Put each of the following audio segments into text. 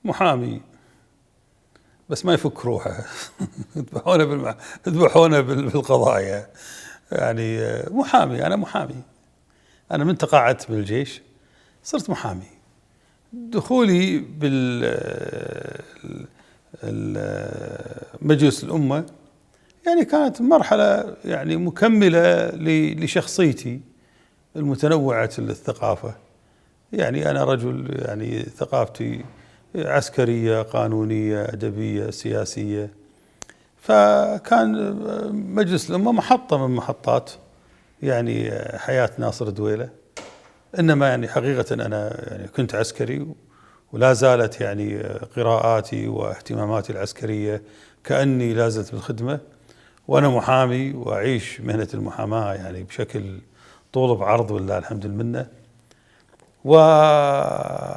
محامي بس ما يفك روحه. يذبحونه بالقضايا. يعني محامي، أنا محامي. أنا من تقاعدت من الجيش صرت محامي. دخولي مجلس الأمة يعني كانت مرحلة يعني مكملة لشخصيتي المتنوعة الثقافة. يعني أنا رجل يعني ثقافتي عسكرية، قانونية، أدبية، سياسية. فكان مجلس الأمة محطة من محطات يعني حياة ناصر دويلة. إنما يعني حقيقة أنا يعني كنت عسكري، ولا زالت يعني قراءاتي واهتماماتي العسكرية كأني لا زلت بالخدمة، وأنا محامي وأعيش مهنة المحاماة يعني بشكل طول بعرض والله الحمد لله. وأنا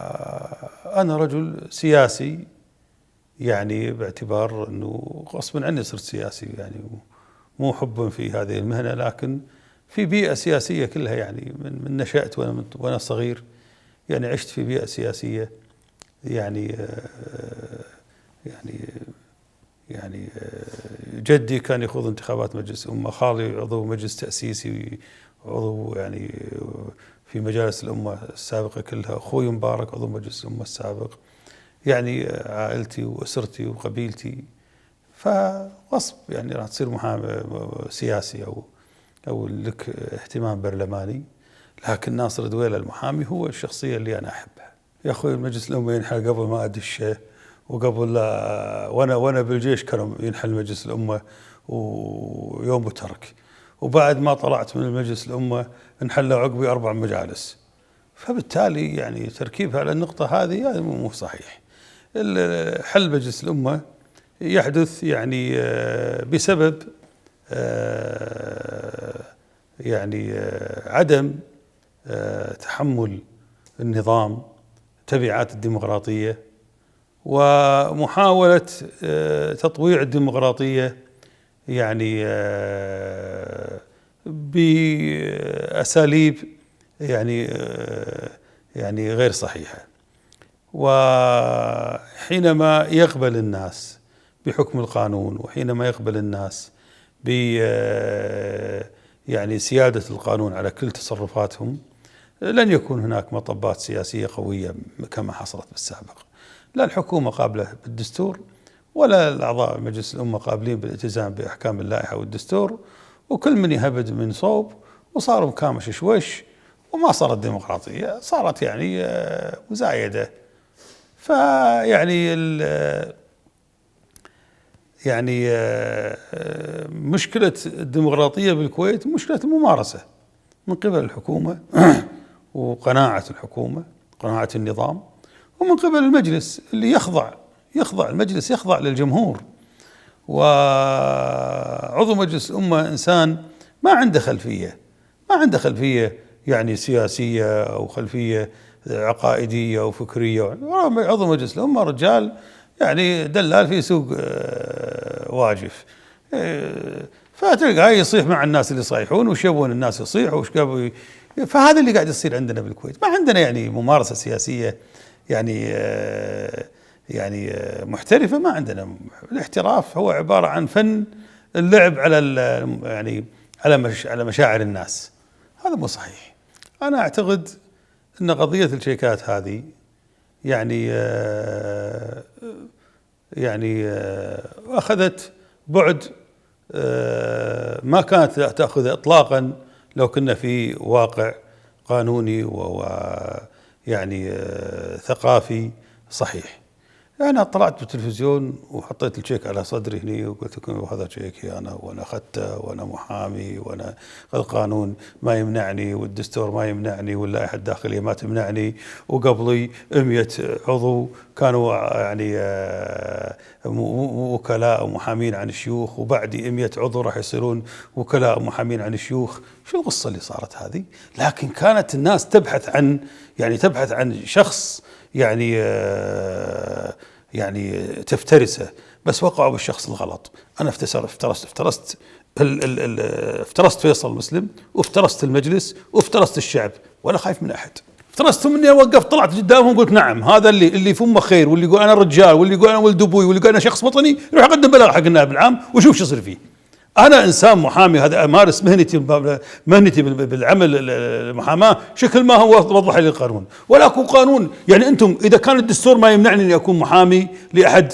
رجل سياسي يعني باعتبار أنه غصبا عني صرت سياسي، يعني مو حبا في هذه المهنة، لكن في بيئة سياسية كلها. يعني من نشأت وأنا صغير يعني عشت في بيئة سياسية. يعني يعني يعني جدي كان يخوض انتخابات مجلس الأمة، خالي عضو مجلس تأسيسي، عضو يعني في مجالس الأمة السابقة كلها، أخوي مبارك عضو مجلس الأمة السابق. يعني عائلتي وأسرتي وقبيلتي، فغصب يعني راح تصير محامي سياسي أو لك اهتمام برلماني. لكن ناصر دويلة المحامي هو الشخصية اللي أنا أحبها. يا أخوي مجلس الأمة ينحل قبل ما أدشه، وقبل لا وأنا بالجيش كانوا ينحل مجلس الأمة ويوم وترك، وبعد ما طلعت من مجلس الأمة انحلوا عقبي 4 مجالس. فبالتالي يعني تركيبها على النقطة هذه مو صحيح. حل مجلس الأمة يحدث يعني بسبب يعني عدم تحمل النظام تبعات الديمقراطية، ومحاولة تطويع الديمقراطية يعني بأساليب يعني غير صحيحة. وحينما يقبل الناس بحكم القانون، وحينما يقبل الناس ب يعني سيادة القانون على كل تصرفاتهم، لن يكون هناك مطبات سياسية قوية كما حصلت بالسابق. لا الحكومة قابلة بالدستور، ولا الأعضاء مجلس الأمة قابلين بالالتزام بأحكام اللائحة والدستور، وكل من يهبد من صوب، وصاروا كامش شويش، وما صارت ديمقراطية، صارت يعني مزايدة. فيعني يعني مشكلة الديمقراطية بالكويت مشكلة ممارسة من قبل الحكومة وقناعة الحكومة، قناعة النظام، ومن قبل المجلس اللي يخضع المجلس يخضع للجمهور. وعضو مجلس الأمة إنسان ما عنده خلفية يعني سياسية أو خلفية عقائدية أو فكرية. عضو مجلس الأمة رجال يعني دلال في سوق واجف، فتلقاه يصيح مع الناس اللي يصيحون، وش يبون الناس يصيحوا وش قبل. فهذا اللي قاعد يصير عندنا بالكويت. ما عندنا يعني ممارسة سياسية يعني محترفة. ما عندنا. الاحتراف هو عبارة عن فن اللعب على يعني على مشاعر الناس. هذا مو صحيح. أنا أعتقد أن قضية الشيكات هذه يعني أخذت بعد ما كانت تأخذ إطلاقا لو كنا في واقع قانوني ويعني ثقافي صحيح. أنا طلعت بالتلفزيون وحطيت الشيك على صدري هني وقلت لكم هذا شيكي أنا، وأنا أخذته، وأنا محامي، وأنا القانون ما يمنعني، والدستور ما يمنعني، واللائحة الداخلية ما تمنعني، وقبلي 100 عضو كانوا يعني وكلاء ومحامين عن الشيوخ، وبعدي 100 عضو راح يصيرون وكلاء ومحامين عن الشيوخ. شو القصة اللي صارت هذه؟ لكن كانت الناس تبحث عن شخص يعني تفترسه، بس وقعوا بالشخص الغلط. أنا افترست فيصل مسلم، وافترست المجلس، وافترست الشعب، ولا خايف من أحد. افترستم اني وقفت طلعت قدامهم قلت نعم هذا اللي فمه خير، واللي يقول انا رجال، واللي يقول انا ولد ابوي، واللي يقول انا شخص وطني، يروح يقدم بلاغ حق النائب العام وشوف شو يصير فيه. انا انسان محامي، هذا امارس مهنتي بالعمل المحاماه شكل ما هو وضح لي القانون، ولا اكو قانون. يعني انتم اذا كان الدستور ما يمنعني اني اكون محامي لاحد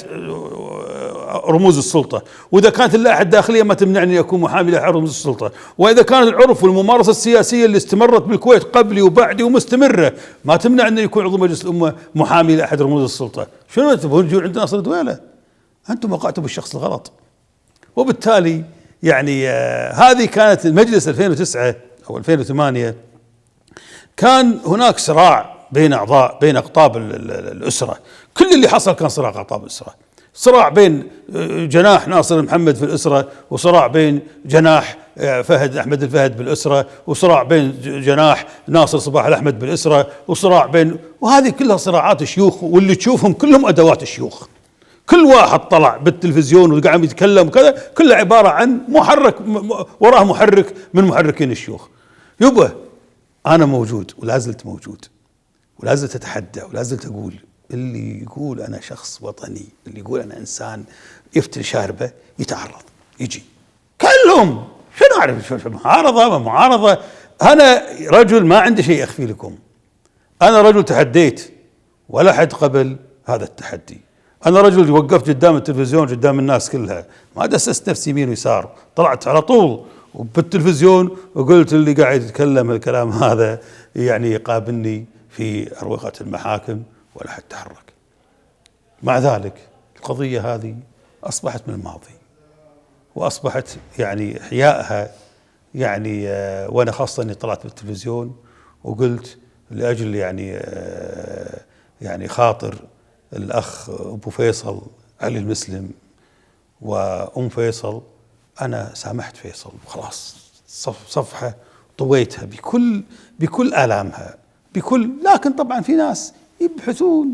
رموز السلطه، واذا كانت اللائحه الداخليه ما تمنعني اني اكون محامي لاحد رموز السلطه، واذا كان العرف والممارسه السياسيه اللي استمرت بالكويت قبلي وبعدي ومستمره ما تمنع انه يكون عضو مجلس الامه محامي لاحد رموز السلطه، شنو تبون تجون عندنا ناصر دويله؟ انتم وقعتوا بالشخص الغلط. وبالتالي يعني هذه كانت المجلس 2009 او 2008 كان هناك صراع بين اقطاب الاسره، كل اللي حصل كان صراع اقطاب الاسره، صراع بين جناح ناصر محمد في الاسره، وصراع بين جناح احمد الفهد بالاسره، وصراع بين جناح ناصر صباح الاحمد بالاسره، وصراع وهذه كلها صراعات شيوخ، واللي تشوفهم كلهم ادوات الشيوخ. كل واحد طلع بالتلفزيون وقاعد يتكلم وكذا، كله عبارة عن محرك وراه محرك من محركين الشيوخ. يبا أنا موجود ولا زلت موجود، ولا زلت أتحدى، ولا زلت أقول اللي يقول أنا شخص وطني، اللي يقول أنا إنسان يفتل شاربه يتعرض يجي كلهم. شنو أعرف معارضة ما معارضة؟ أنا رجل ما عندي شيء أخفي لكم، أنا رجل تحديت ولا حد قبل هذا التحدي. أنا رجل وقفت قدام التلفزيون قدام الناس كلها، ما دسست نفسي يمين ويسار، طلعت على طول بالتلفزيون وقلت اللي قاعد يتكلم الكلام هذا يعني يقابلني في أروقة المحاكم ولا حد تحرك. مع ذلك القضية هذه أصبحت من الماضي، وأصبحت يعني إحيائها يعني وأنا خاصة أني طلعت بالتلفزيون وقلت لأجل يعني خاطر الأخ أبو فيصل علي المسلم وأم فيصل، أنا سامحت فيصل وخلاص، صفحة طويتها بكل آلامها لكن طبعا في ناس يبحثون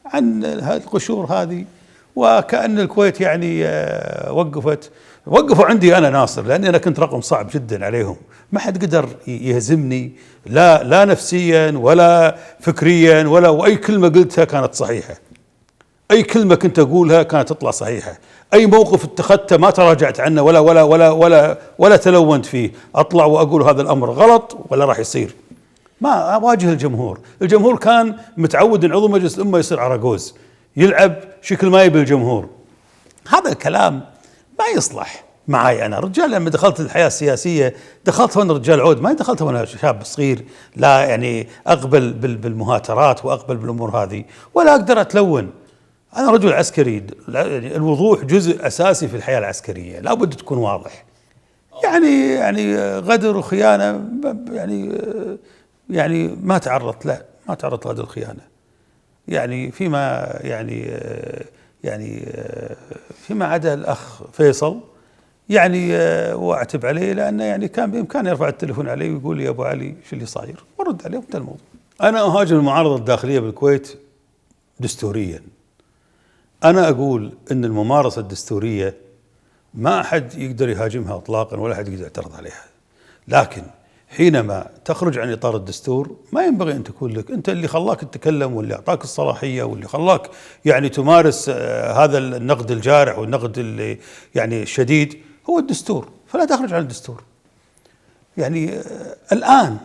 عن القشور هذه، وكأن الكويت يعني وقفوا عندي أنا ناصر، لأني أنا كنت رقم صعب جدا عليهم، ما حد قدر يهزمني لا نفسيا ولا فكريا وأي كلمة قلتها كانت صحيحة، أي كلمة كنت أقولها كانت تطلع صحيحة، أي موقف اتخذته ما تراجعت عنه ولا تلونت فيه، أطلع وأقول هذا الأمر غلط ولا راح يصير. ما أواجه الجمهور كان متعود أن عضو مجلس الأمة يصير عراقوز، يلعب شكل ما يبي الجمهور. هذا الكلام ما يصلح معي. أنا رجال لما دخلت الحياة السياسية دخلت وأنا رجال عود، ما دخلت وأنا شاب صغير لا يعني أقبل بالمهاترات وأقبل بالأمور هذه ولا أقدر أتلون. أنا رجل عسكري، الوضوح جزء أساسي في الحياة العسكرية، لا بد تكون واضح. يعني غدر وخيانة يعني ما تعرضت غدر وخيانة. يعني فيما عدا الأخ فيصل يعني واعتب عليه، لأنه يعني كان بإمكانه يرفع التليفون علي ويقول لي يا أبو علي شو اللي صاير، ورد عليه وانتهى الموضوع. أنا أهاجم المعارضة الداخلية بالكويت دستوريا. أنا أقول أن الممارسة الدستورية ما أحد يقدر يهاجمها إطلاقا ولا أحد يقدر يعترض عليها، لكن حينما تخرج عن إطار الدستور ما ينبغي أن تكون لك أنت اللي خلاك تتكلم، واللي أعطاك الصلاحية، واللي خلاك يعني تمارس هذا النقد الجارح والنقد اللي يعني الشديد هو الدستور، فلا تخرج عن الدستور. يعني الآن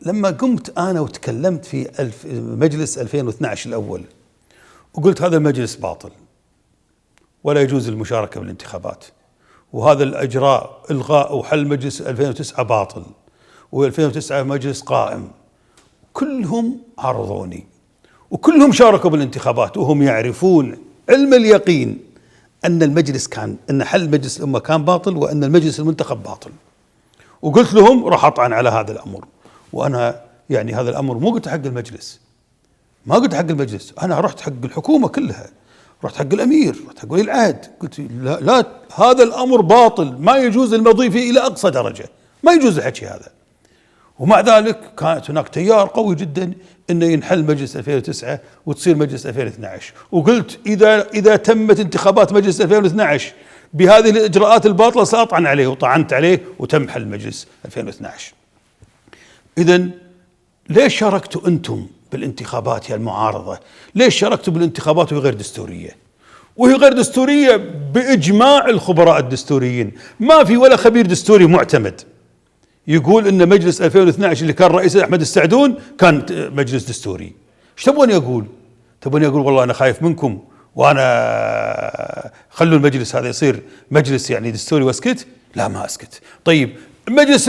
لما قمت أنا وتكلمت في مجلس 2012 الأول وقلت هذا المجلس باطل ولا يجوز المشاركة بالانتخابات، وهذا الإجراء إلغاء وحل مجلس 2009 باطل، و2009 مجلس قائم، كلهم عارضوني وكلهم شاركوا بالانتخابات وهم يعرفون علم اليقين أن حل مجلس الأمة كان باطل وأن المجلس المنتخب باطل. وقلت لهم راح أطعن على هذا الأمر، وأنا يعني هذا الأمر مو قلت حق المجلس، ما قلت حق المجلس، أنا رحت حق الحكومة كلها، رحت حق الأمير، رحت حق ولي العهد، قلت لا هذا الأمر باطل، ما يجوز المضي فيه إلى أقصى درجة، ما يجوز الحكي هذا. ومع ذلك كانت هناك تيار قوي جدا انه ينحل مجلس 2009 وتصير مجلس 2012، وقلت اذا تمت انتخابات مجلس 2012 بهذه الاجراءات الباطله ساطعن عليه، وطعنت عليه وتم حل مجلس 2012. اذا ليش شاركتوا أنتم بالانتخابات يا المعارضة؟ ليش شاركتوا بالانتخابات وهي غير دستورية؟ وهي غير دستورية بإجماع الخبراء الدستوريين، ما في ولا خبير دستوري معتمد يقول إن مجلس 2012 اللي كان رئيسه أحمد السعدون كان مجلس دستوري. ايش تبون يقول؟ تبون يقول والله أنا خايف منكم وأنا خلوا المجلس هذا يصير مجلس يعني دستوري واسكت؟ لا ما اسكت. طيب المجلس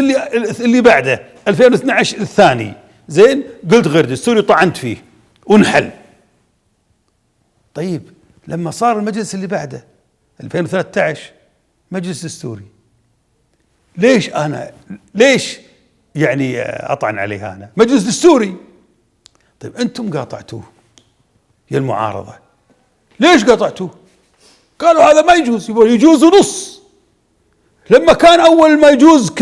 اللي بعده 2012 الثاني زين، قلت غير دستوري طعنت فيه ونحل. طيب لما صار المجلس اللي بعده 2013 مجلس دستوري، ليش يعني أطعن عليه أنا؟ مجلس دستوري. طيب أنتم قاطعتوه يا المعارضة، ليش قاطعتوه؟ قالوا هذا ما يجوز، يجوز نص. لما كان أول ما يجوز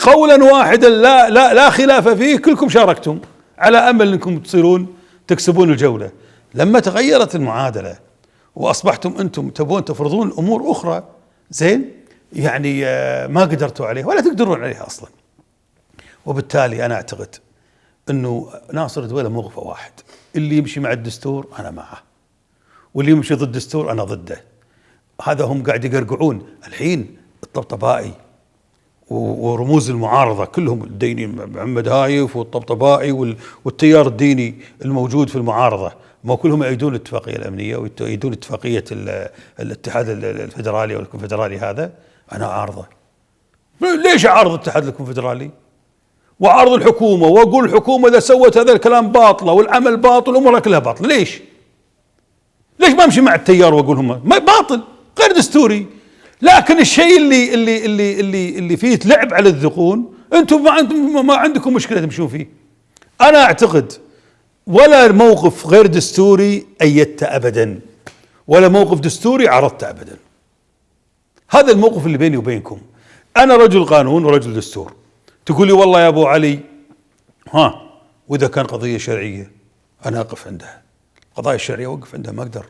قولا واحدا لا خلاف فيه كلكم شاركتم على أمل أنكم تصيرون تكسبون الجولة. لما تغيرت المعادلة وأصبحتم أنتم تبون تفرضون أمور أخرى زين، يعني ما قدرتوا عليه ولا تقدرون عليها أصلا. وبالتالي أنا أعتقد أنه ناصر الدويلة موقفه واحد، اللي يمشي مع الدستور أنا معه، واللي يمشي ضد الدستور أنا ضده. هذا هم قاعد يقرقعون الحين الطبطبائي ورموز المعارضة كلهم الديني، محمد هايف والطبطبائي والتيار الديني الموجود في المعارضة، ما كلهم يؤيدون الاتفاقية الأمنية ويؤيدون اتفاقية الاتحاد الفدرالي والكونفدرالي. هذا أنا أعارضه. ليش أعارض الاتحاد الكونفدرالي وأعارض الحكومة وأقول الحكومة إذا سوت هذا الكلام باطلة والعمل باطل والأمور كلها باطلة؟ ليش ما أمشي مع التيار وأقول هم باطل غير دستوري؟ لكن الشيء اللي فيه لعب على الذقون أنتم ما عندكم مشكلة تمشون فيه. أنا أعتقد ولا موقف غير دستوري أيدت أبدا، ولا موقف دستوري عرضت أبدا. هذا الموقف اللي بيني وبينكم. أنا رجل قانون ورجل دستور. تقول لي والله يا أبو علي وإذا كان قضية شرعية أنا أقف عندها، قضايا الشرعية وقف عندها، ما أقدر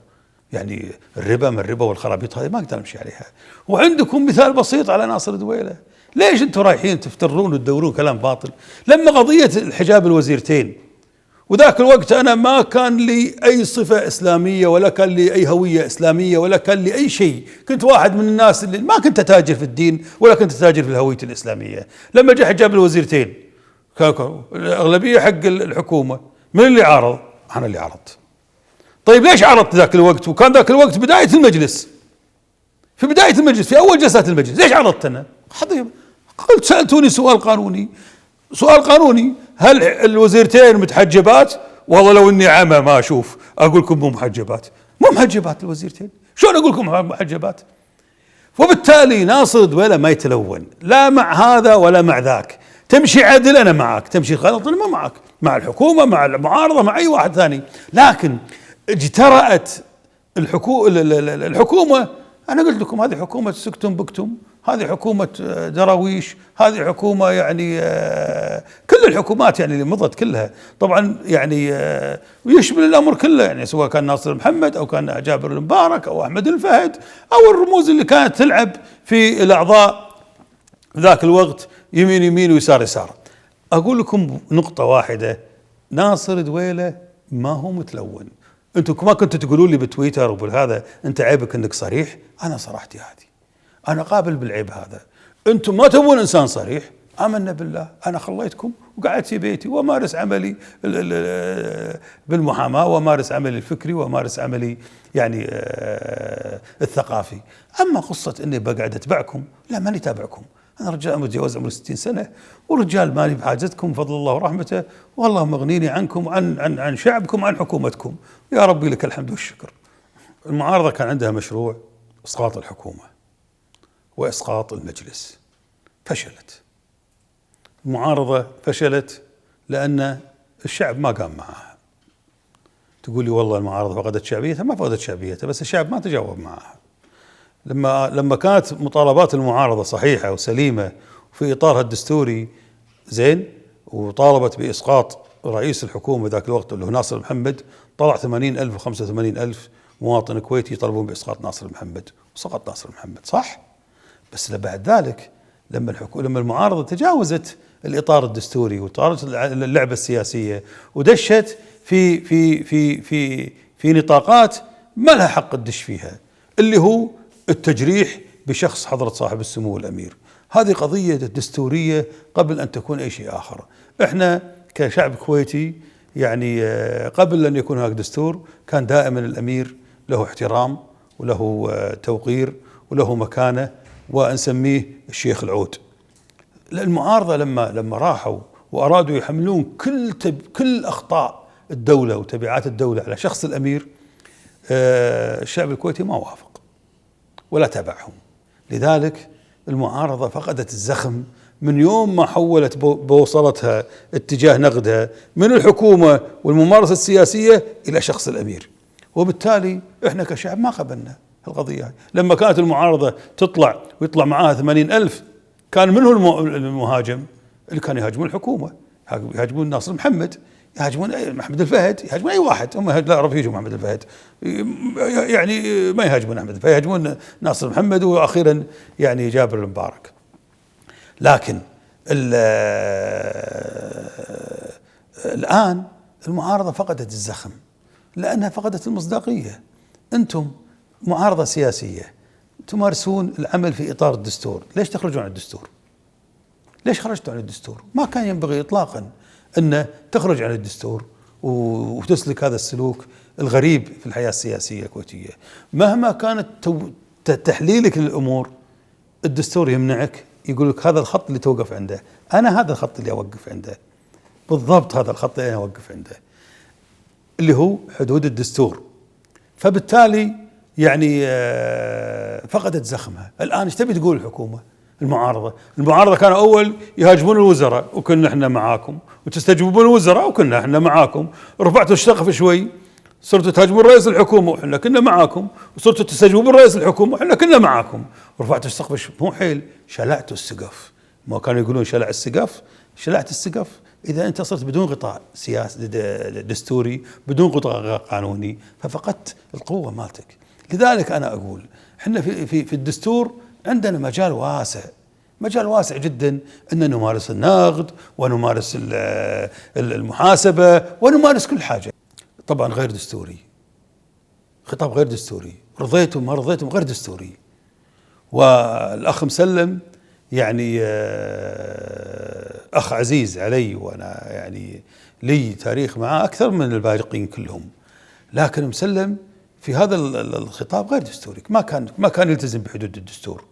يعني الربا من الربا والخرابيط هذه ما أقدر أمشي عليها. وعندكم مثال بسيط على ناصر الدويلة. ليش أنتم رايحين تفترون وتدورون كلام باطل؟ لما قضية الحجاب الوزيرتين وذاك الوقت أنا ما كان لي أي صفة إسلامية ولا كان لي أي هوية إسلامية ولا كان لي أي شيء، كنت واحد من الناس اللي ما كنت أتاجر في الدين ولا كنت أتاجر في الهوية الإسلامية. لما جاء حجاب الوزيرتين كان الأغلبية حق الحكومة، من اللي عارض؟ أنا اللي عرضت. طيب ليش عرضت ذاك الوقت؟ وكان ذاك الوقت بداية المجلس، في بداية المجلس، في أول جلسات المجلس. ليش عرضت أنا؟ قلت سألتوني سؤال قانوني، هل الوزيرتين متحجبات؟ والله لو اني عمى ما اشوف اقول لكم مو محجبات الوزيرتين. شلون اقول لكم محجبات؟ وبالتالي ناصر الدويلة ما يتلون لا مع هذا ولا مع ذاك. تمشي عدل انا معك، تمشي غلط انا ما معك، مع الحكومة مع المعارضة مع اي واحد ثاني. لكن اجترأت الحكومة. انا قلت لكم هذه حكومة سكتم بكتم، هذه حكومة دراويش، هذه حكومة يعني كل الحكومات يعني اللي مضت كلها طبعا يعني ويشمل الأمر كله، يعني سواء كان ناصر محمد أو كان جابر المبارك أو أحمد الفهد أو الرموز اللي كانت تلعب في الأعضاء ذاك الوقت يمين ويسار. أقول لكم نقطة واحدة، ناصر دويلة ما هو متلون. أنتم ما كنتوا تقولوا لي بتويتر وبهذا أنت عيبك أنك صريح. أنا صراحتي هذه، أنا قابل بالعيب هذا. أنتم ما تبون إنسان صريح، آمنا بالله أنا خليتكم وقعدت في بيتي ومارس عملي بالمحاماة ومارس عملي الفكري ومارس عملي يعني الثقافي. أما قصة إني بقعد أتبعكم، لا ماني تابعكم. أنا رجال متجاوز عمر 60 سنة ورجال مالي بحاجتكم بفضل الله ورحمته، والله مغنيني عنكم عن شعبكم عن حكومتكم. يا ربي لك الحمد والشكر. المعارضة كان عندها مشروع إسقاط الحكومة وإسقاط المجلس، فشلت. المعارضة فشلت لأن الشعب ما قام معها. تقول لي والله المعارضة فقدت شعبيتها، ما فقدت شعبيتها، بس الشعب ما تجاوب معها. لما كانت مطالبات المعارضة صحيحة وسليمة في إطارها الدستوري زين، وطالبت بإسقاط رئيس الحكومة ذاك الوقت اللي هو ناصر محمد، طلع 80,000 و 85,000 مواطن كويتي يطالبون بإسقاط ناصر محمد، وسقط ناصر محمد صح. بس بعد ذلك لما المعارضة تجاوزت الإطار الدستوري وإطار اللعبة السياسية، ودشت في نطاقات ما لها حق تدش فيها، اللي هو التجريح بشخص حضرة صاحب السمو الأمير. هذه قضية دستورية قبل أن تكون أي شيء آخر. إحنا كشعب كويتي يعني قبل أن يكون هناك دستور كان دائما الأمير له احترام وله توقير وله مكانة، ونسميه الشيخ العود. المعارضة لما راحوا وأرادوا يحملون كل أخطاء الدولة وتبعات الدولة على شخص الأمير، الشعب الكويتي ما وافق ولا تابعهم. لذلك المعارضة فقدت الزخم من يوم ما حولت بوصلتها اتجاه نقدها من الحكومة والممارسة السياسية إلى شخص الأمير، وبالتالي إحنا كشعب ما قبلنا القضية. لما كانت المعارضة تطلع ويطلع معاها 80,000، كان منه المهاجم اللي كانوا يهاجمون الحكومة، يهاجمون ناصر محمد، يهاجمون محمد الفهد، يهاجمون أي واحد. هم لا يعرفوا يهاجمون محمد الفهد، يعني ما يهاجمون أحمد الفهد، يهاجمون ناصر محمد، وأخيرا يعني جابر المبارك. لكن الآن المعارضة فقدت الزخم لأنها فقدت المصداقية. أنتم معارضة سياسية تمارسون العمل في إطار الدستور، ليش تخرجون عن الدستور؟ ليش خرجتوا عن الدستور؟ ما كان ينبغي إطلاقا أن تخرج عن الدستور وتسلك هذا السلوك الغريب في الحياة السياسية الكويتية. مهما كانت تحليلك للأمور، الدستور يمنعك، يقول لك هذا الخط اللي توقف عنده، أنا هذا الخط اللي أوقف عنده بالضبط، هذا الخط اللي أنا أوقف عنده اللي هو حدود الدستور. فبالتالي يعني فقدت زخمها. الآن ايش تبي تقول الحكومة؟ المعارضة كانوا أول يهاجمون الوزراء وكنا احنا معاكم، وتستجوبون الوزراء وكنا احنا معاكم، رفعتوا السقف شوي صرتوا تهاجمون رئيس الحكومة وحنا كنا معاكم، وصرتوا تستجوبون رئيس الحكومة وحنا كنا معاكم، ورفعتوا السقف مو حيل، شلعتوا السقف. ما كانوا يقولون شلع السقف، شلعت السقف. إذا أنت صرت بدون غطاء سياسي دستوري، بدون غطاء قانوني، ففقدت القوة مالتك. لذلك أنا أقول احنا في الدستور عندنا مجال واسع جدا أن نمارس النقد ونمارس المحاسبة ونمارس كل حاجة. طبعا غير دستوري، خطاب غير دستوري، رضيتم ما رضيتم غير دستوري. والأخ مسلم يعني أخ عزيز علي، وأنا يعني لي تاريخ معه أكثر من الباقين كلهم، لكن مسلم في هذا الخطاب غير دستوري، ما كان يلتزم بحدود الدستور.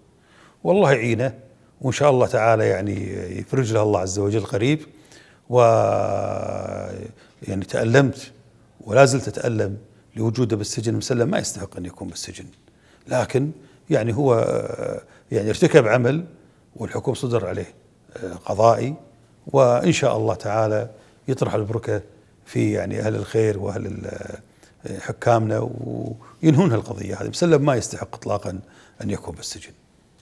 والله يعينه، وإن شاء الله تعالى يعني يفرج له الله عز وجل قريب. يعني تألمت ولا زلت أتألم لوجوده بالسجن. مسلم ما يستحق أن يكون بالسجن، لكن يعني هو يعني ارتكب عمل والحكم صدر عليه قضائي، وإن شاء الله تعالى يطرح البركة في يعني أهل الخير وأهل حكامنا وينهون هالقضية هذه. مسلم ما يستحق إطلاقا أن يكون بالسجن.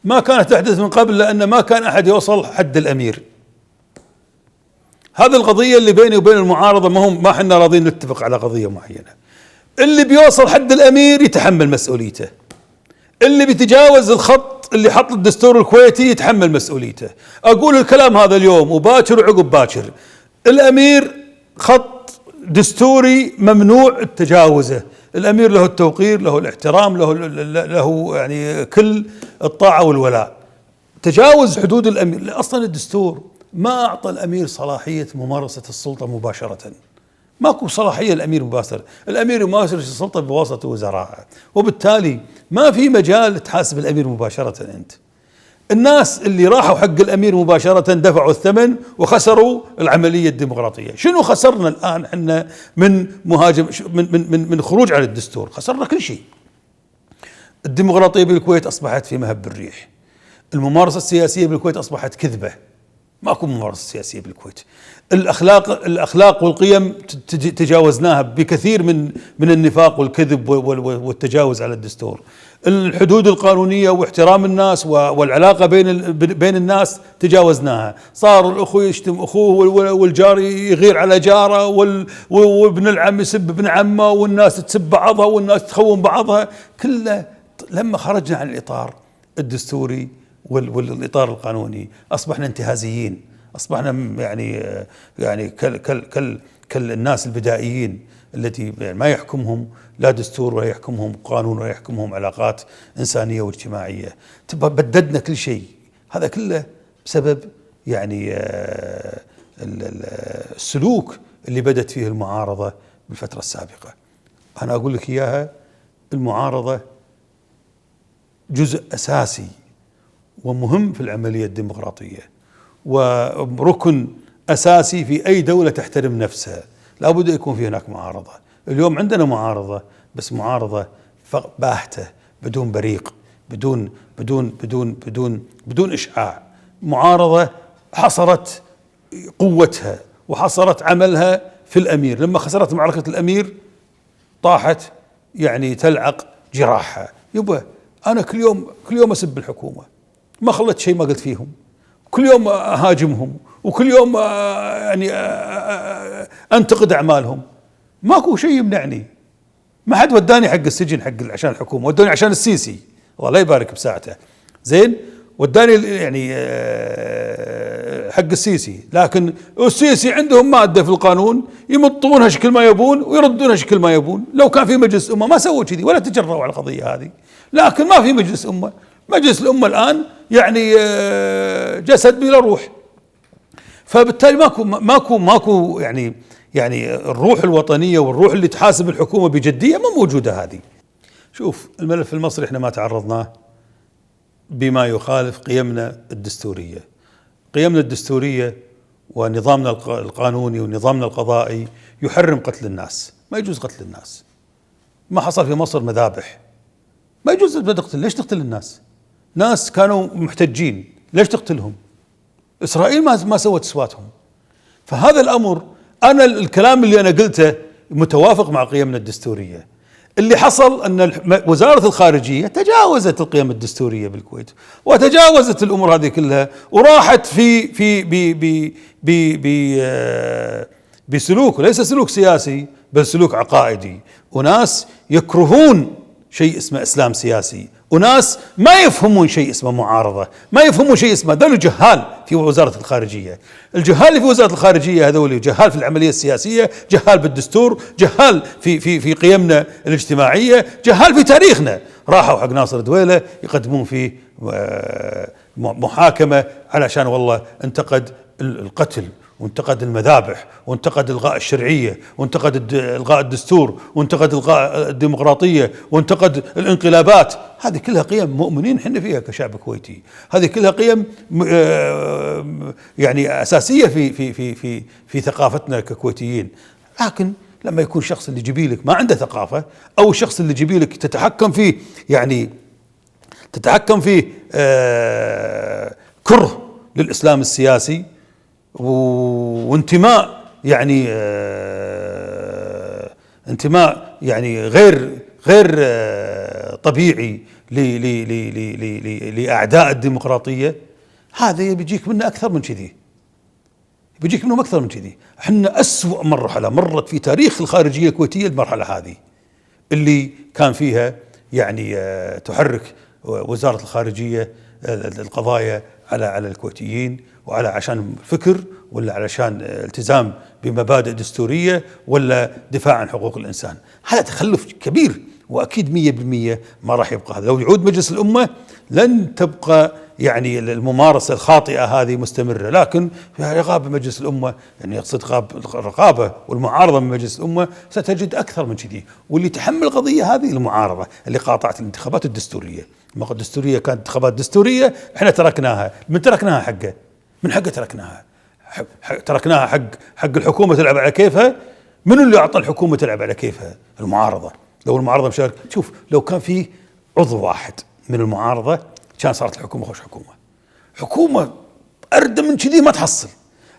ما كانت تحدث من قبل لأن ما كان أحد يوصل حد الأمير. هذه القضية اللي بيني وبين المعارضة ما احنا راضين نتفق على قضية معينة. اللي بيوصل حد الأمير يتحمل مسؤوليته، اللي بيتجاوز الخط اللي حط الدستور الكويتي يتحمل مسؤوليته. أقول الكلام هذا اليوم وباكر وعقب باكر، الأمير خط دستوري ممنوع تجاوزه. الأمير له التوقير، له الاحترام، له يعني كل الطاعة والولاء. تجاوز حدود الأمير، أصلا الدستور ما أعطى الأمير صلاحية ممارسة السلطة مباشرة، ماكو صلاحية الأمير مباشرة. الأمير يمارس السلطة بواسطة وزراء، وبالتالي ما في مجال تحاسب الأمير مباشرة. أنت الناس اللي راحوا حق الأمير مباشرة دفعوا الثمن وخسروا العملية الديمقراطية. شنو خسرنا الآن احنا من مهاجم من خروج عن الدستور؟ خسرنا كل شيء. الديمقراطية بالكويت أصبحت في مهب الريح، الممارسة السياسية بالكويت أصبحت كذبة، ماكو ممارسة سياسية بالكويت. الأخلاق والقيم تجاوزناها بكثير من النفاق والكذب والتجاوز على الدستور. الحدود القانونية واحترام الناس والعلاقة بين الناس تجاوزناها. صار الأخو يشتم أخوه والجار يغير على جاره وابن العم يسب ابن عمه والناس تسب بعضها والناس تخون بعضها. كله لما خرجنا عن الإطار الدستوري والإطار القانوني أصبحنا انتهازيين، أصبحنا يعني كالناس البدائيين التي ما يحكمهم لا دستور ولا يحكمهم قانون ولا يحكمهم علاقات إنسانية واجتماعية. بددنا كل شيء، هذا كله بسبب يعني السلوك اللي بدت فيه المعارضة بالفترة السابقة. أنا أقول لك إياها، المعارضة جزء أساسي ومهم في العملية الديمقراطية، وركن أساسي في أي دولة تحترم نفسها، لابد يكون في هناك معارضة. اليوم عندنا معارضة، بس معارضة باهتة، بدون بريق، بدون إشعاع. معارضة حصرت قوتها وحصرت عملها في الأمير. لما خسرت معركة الأمير طاحت يعني تلعق جراحها. يبا أنا كل يوم أسب الحكومة، ما خلت شيء ما قلت فيهم، كل يوم أهاجمهم، وكل يوم يعني أنتقد أعمالهم، ماكو شيء يمنعني. ما حد وداني حق السجن عشان الحكومة، وداني عشان السيسي، الله لا يبارك بساعته، زين، وداني يعني حق السيسي. لكن السيسي عندهم مادة في القانون يمطونها شكل ما يبون ويردونها شكل ما يبون. لو كان في مجلس أمة ما سووا كذي ولا تجرؤوا على القضية هذه، لكن ما في مجلس أمة. مجلس الأمة الآن يعني جسد بلا روح، فبالتالي ماكو يعني الروح الوطنية والروح اللي تحاسب الحكومة بجدية ما موجودة هذه. شوف، الملف المصري احنا ما تعرضناه بما يخالف قيمنا الدستورية. قيمنا الدستورية ونظامنا القانوني ونظامنا القضائي يحرم قتل الناس، ما يجوز قتل الناس. ما حصل في مصر مذابح، ما يجوز تقتل. ليش تقتل الناس؟ ناس كانوا محتجين، ليش تقتلهم؟ إسرائيل ما سوت سواتهم. فهذا الأمر، أنا الكلام اللي أنا قلته متوافق مع قيمنا الدستورية. اللي حصل أن وزارة الخارجية تجاوزت القيم الدستورية بالكويت، وتجاوزت الأمور هذه كلها، وراحت بسلوك ليس سلوك سياسي بل سلوك عقائدي. وناس يكرهون شيء اسمه إسلام سياسي، وناس ما يفهمون شيء اسمه معارضة، ما يفهمون شيء اسمه، هذول جهال في وزارة الخارجية. الجهال اللي في وزارة الخارجية هذول جهال في العملية السياسية، جهال بالدستور، جهال في قيمنا الاجتماعية، جهال في تاريخنا. راحوا حق ناصر دويلة يقدمون فيه محاكمة علشان والله انتقد القتل، وانتقد المذابح، وانتقد إلغاء الشرعية، وانتقد إلغاء الدستور، وانتقد إلغاء الديمقراطية، وانتقد الانقلابات. هذه كلها قيم مؤمنين حنا فيها كشعب كويتي، هذه كلها قيم يعني أساسية في ثقافتنا ككويتيين. لكن لما يكون شخص اللي جبيلك ما عنده ثقافة، أو الشخص اللي جبيلك تتحكم فيه كره للإسلام السياسي وانتماء انتماء غير طبيعي لأعداء الديمقراطية، هذا بيجيك منه أكثر من كذي، بيجيك منهم أكثر من كذي. احنا أسوأ مرحلة مرت في تاريخ الخارجية الكويتية المرحلة هذه، اللي كان فيها يعني تحرك وزارة الخارجية القضايا على الكويتيين، وعلى عشان فكر، ولا علشان التزام بمبادئ دستورية، ولا دفاع عن حقوق الإنسان. هذا تخلف كبير، وأكيد 100% ما راح يبقى هذا. لو يعود مجلس الأمة لن تبقى يعني الممارسة الخاطئة هذه مستمرة، لكن في رقابة مجلس الأمة، يعني يقصد الرقابة والمعارضة من مجلس الأمة، ستجد أكثر من كذي. واللي تحمل القضية هذه المعارضة اللي قاطعت الانتخابات الدستورية. الدستورية كانت انتخابات دستورية، احنا تركناها. من تركناها حقه؟ من حقه تركناها حق الحكومة تلعب على كيفها. منو اللي أعطى الحكومة تلعب على كيفها؟ المعارضة. لو المعارضة مشارك، شوف، لو كان في عضو واحد من المعارضة كان صارت الحكومة خوش حكومة أردى من كذي ما تحصل،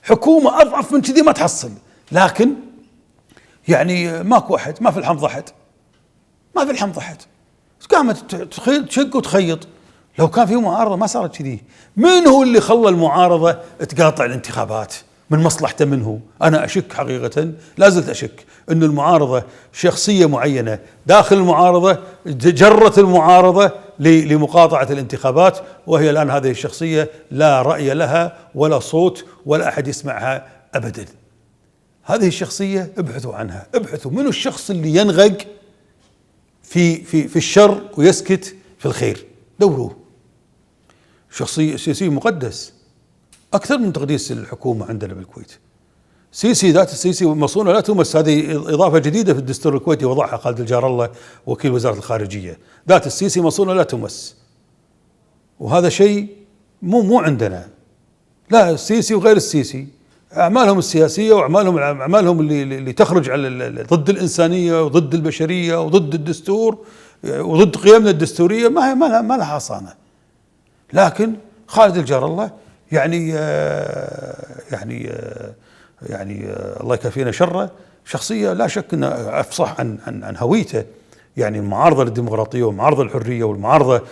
حكومة أضعف من كذي ما تحصل. لكن يعني ماكو أحد، ما في الحمض أحد، قامت تشق وتخيط. لو كان في معارضة ما صارت كذي. من هو اللي خلى المعارضة تقاطع الانتخابات؟ من مصلحته منه. أنا أشك حقيقة، لا زلت أشك أن المعارضة شخصية معينة داخل المعارضة جرت المعارضة لمقاطعة الانتخابات، وهي الآن هذه الشخصية لا رأي لها ولا صوت ولا أحد يسمعها أبدا. هذه الشخصية ابحثوا عنها، ابحثوا منو الشخص اللي ينغق في الشر ويسكت في الخير، دوروه. شخصية سياسي مقدس أكثر من تقديس الحكومة عندنا بالكويت. سيسي، ذات السيسي مصونة لا تمس، هذه إضافة جديدة في الدستور الكويتي وضعها خالد الجار الله وكيل وزارة الخارجية. ذات السيسي مصونة لا تمس، وهذا شيء مو عندنا. لا، السيسي وغير السيسي أعمالهم السياسية وأعمالهم اللي تخرج على ضد الإنسانية وضد البشرية وضد الدستور وضد قيمنا الدستورية ما لها حصانة. لكن خالد الجار الله يعني الله يكفينا شره، شخصية لا شك أنه أفصح عن هويته، يعني المعارضة للديمقراطية والمعارضة للحرية والمعارضة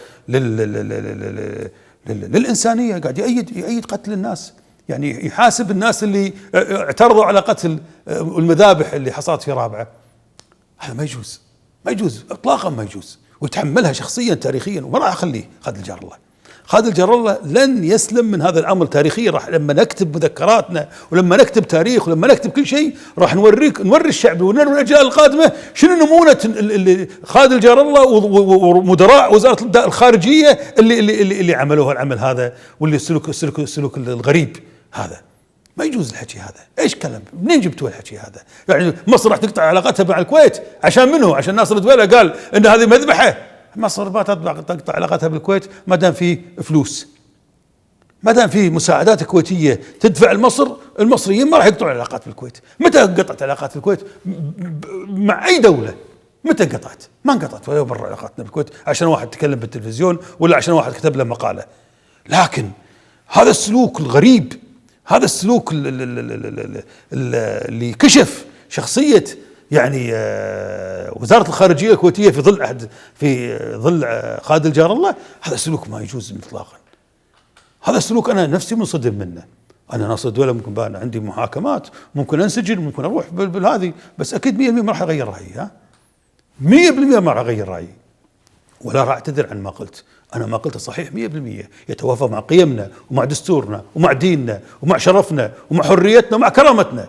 للإنسانية. قاعد يأيد قتل الناس، يعني يحاسب الناس اللي اعترضوا على قتل المذابح اللي حصلت في رابعة. هذا ما يجوز إطلاقا، ما يجوز، ويتحملها شخصيا تاريخيا، وما راح أخليه خالد الجار الله. خالد الجار الله لن يسلم من هذا الأمر تاريخيا. راح لما نكتب مذكراتنا ولما نكتب تاريخ ولما نكتب كل شيء راح نوري الشعب ونوري الأجيال القادمة شنو نمونة خالد الجار الله ومدراء وزارة الخارجية اللي عملوها العمل هذا، واللي السلوك الغريب هذا. ما يجوز الحكي هذا. ايش كلام؟ منين جبتوا الحكي هذا؟ يعني مصر راح تقطع علاقتها مع الكويت عشان منه؟ عشان ناصر الدويلة قال ان هذه مذبحة؟ مصر ما تقطع علاقتها بالكويت ما دام في فلوس، ما دام في مساعدات كويتية تدفع لمصر. المصريين ما راح يقطعوا العلاقات بالكويت. متى قطعت علاقات بالكويت مع اي دولة؟ متى قطعت؟ ما انقطعت ولا برا علاقاتنا بالكويت عشان واحد تكلم بالتلفزيون ولا عشان واحد كتب له مقالة. لكن هذا السلوك الغريب، هذا السلوك اللي كشف شخصية يعني وزارة الخارجية الكويتية في ظل خالد الجار الله، هذا السلوك ما يجوز اطلاقا. هذا السلوك انا نفسي منصدم منه. انا ناصر الدولة ممكن بقى عندي محاكمات، ممكن انسجن، ممكن اروح بالهذه، بس اكيد 100% ما راح اغير رايي. 100% ما راح اغير رايي، ولا راح اعتذر عن ما قلت. انا ما قلته صحيح 100%، يتوافق مع قيمنا ومع دستورنا ومع ديننا ومع شرفنا ومع حريتنا ومع كرامتنا.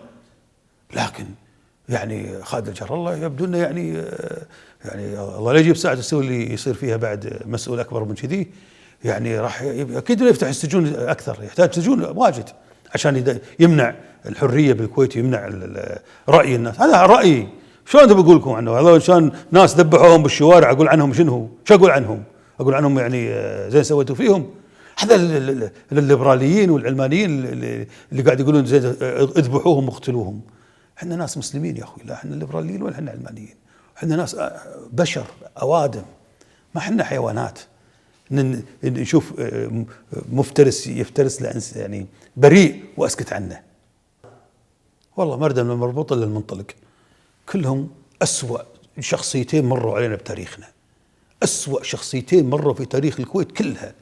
لكن يعني خالد الجار الله يبدو انه يعني الله لا يجيب ساعة تسوي اللي يصير فيها بعد مسؤول اكبر من كذي. يعني راح اكيد يفتح السجون اكثر، يحتاج سجون واجد عشان يمنع الحرية بالكويت، يمنع رأي الناس. هذا رأيي. شلون تبي اقول لكم عنه؟ هذا عشان ناس ذبحوهم بالشوارع اقول عنهم شنو؟ شو اقول عنهم؟ اقول عنهم يعني زين سويتوا فيهم؟ هذا الليبراليين والعلمانيين اللي قاعد يقولون زين اذبحوهم واقتلوهم. احنا ناس مسلمين يا اخوي، لا احنا الليبراليين ولا احنا علمانيين. احنا ناس بشر اوادم، ما احنا حيوانات نشوف مفترس يفترس يعني بريء واسكت عنه. والله مردا من مربوط الا المنطلق. كلهم أسوأ شخصيتين مروا علينا بتاريخنا، أسوأ شخصيتين مروا في تاريخ الكويت كلها.